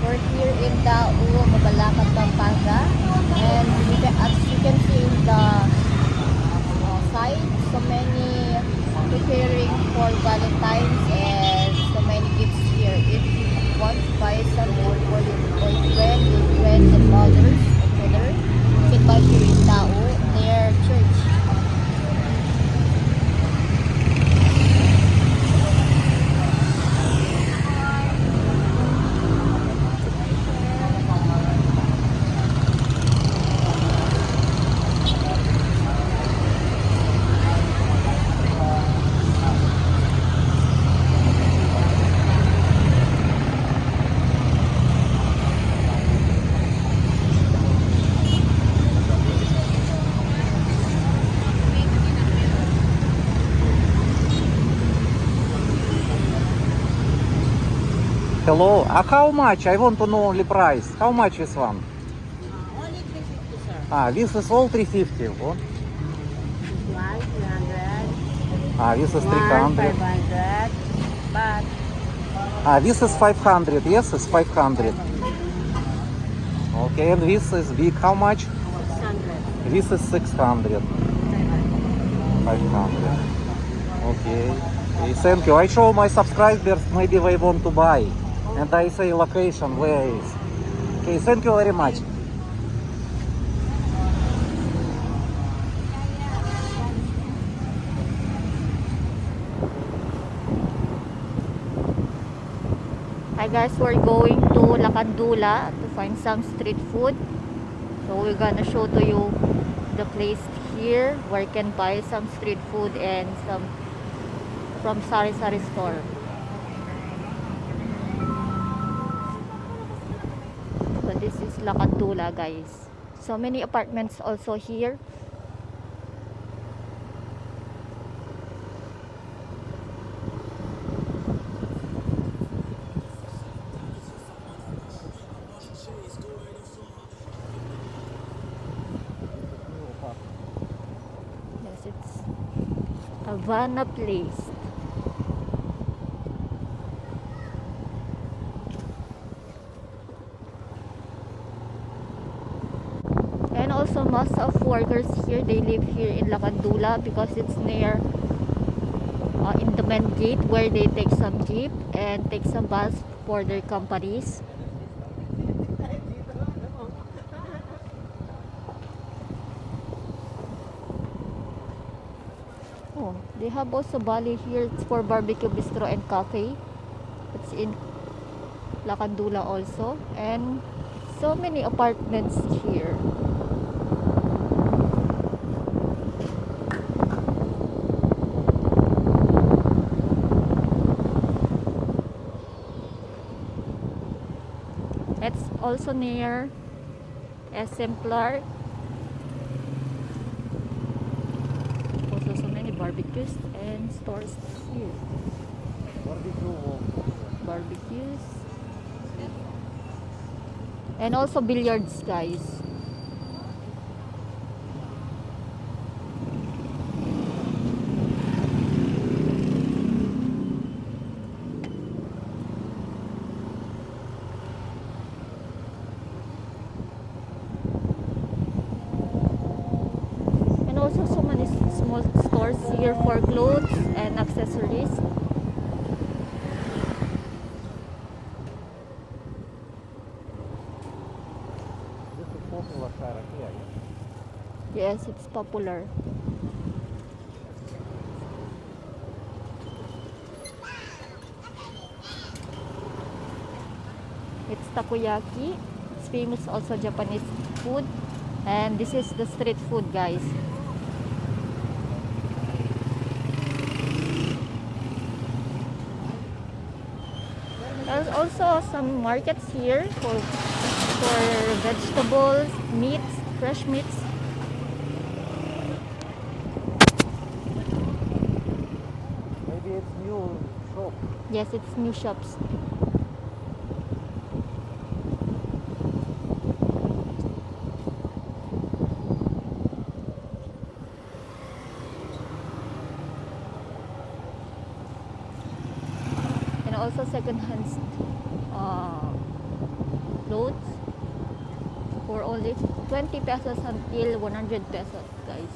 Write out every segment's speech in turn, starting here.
We're here in Dao, Mabalacat, Pampanga, and as you can see in the side, so many preparing for Valentine's and so many gifts here. If you want to buy something for your boyfriend, your friends, and mothers, you can buy here in Dao, near church. Hello, how much? I want to know only price. How much is one? Only 350, sir. This is all 350. Oh. This one, 300. This is 300. 500. But This is 500. Yes, it's 500. Okay, and this is big. How much? 600. This is 600. 500. Okay. Thank you. I show my subscribers, maybe they want to buy. And I say location, where is. Okay, thank you very much. hi guys, we're going to Lakandula to find some street food. So we're gonna show to you the place here where you can buy some street food and some from sari-sari store. So this is Lakandula, guys. So many apartments also here. Yes, it's Havana Place. And also most of workers here, they live here in Lakandula because it's near in the main gate where they take some jeep and take some bus for their companies. Oh, they have also Bali here. It's for barbecue bistro and cafe. It's in Lakandula also, and so many apartments here. It's also near Exemplar. Also so many barbecues and stores here. Barbecues. And also billiards, guys. And also so many small stores here for clothes and accessories. This is popular car here. Yes, it's popular. It's takoyaki. It's famous also Japanese food. And this is the street food, guys. There's also some markets here for vegetables, meats, fresh meats. Maybe it's new shop. Yes, it's new shops. And also second-hand clothes for only 20 pesos until 100 pesos, guys.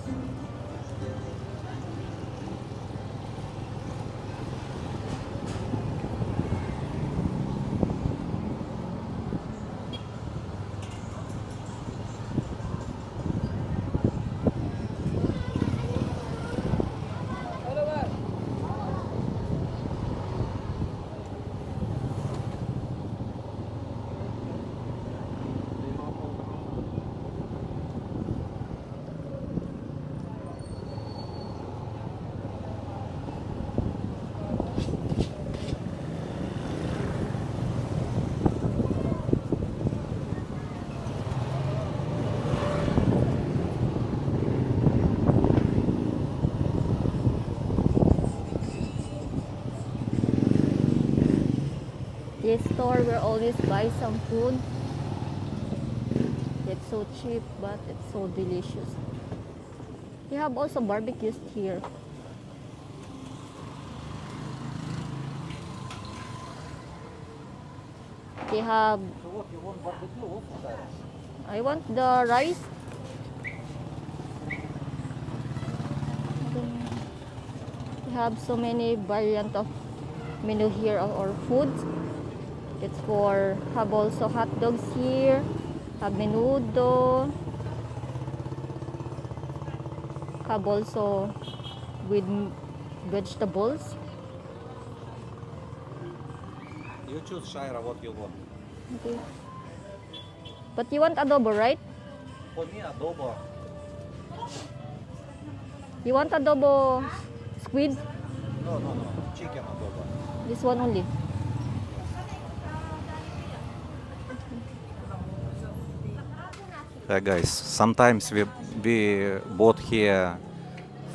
This store will always buy some food. It's so cheap, but it's so delicious. They have also barbecues here. They have. So what, you want barbecue also there? I want the rice. They have so many variant of menu here or food. It's for, have also hot dogs here, have menudo, have also with vegetables. You choose, Shaira, what you want. Okay. But you want adobo, right? For me, adobo. You want adobo squid? No, chicken adobo. This one only. Guys, sometimes we bought here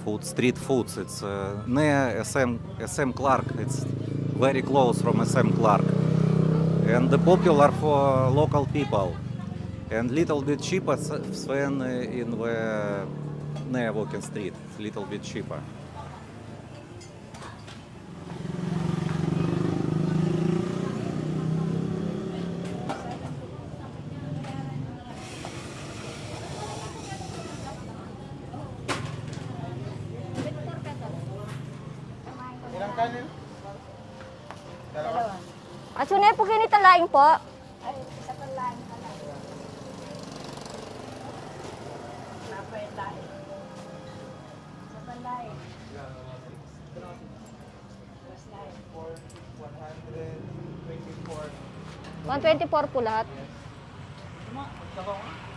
food, street foods. It's near SM Clark. It's very close from SM Clark, and popular for local people, and little bit cheaper than in the near Walking Street. It's little bit cheaper. Ilang kanin? Dalawa. At so po kinita laing po. Ay, isa pa lang pala. Napay lain. Isa pa lain. Mas lain. 124 po lahat. Sabaw nga.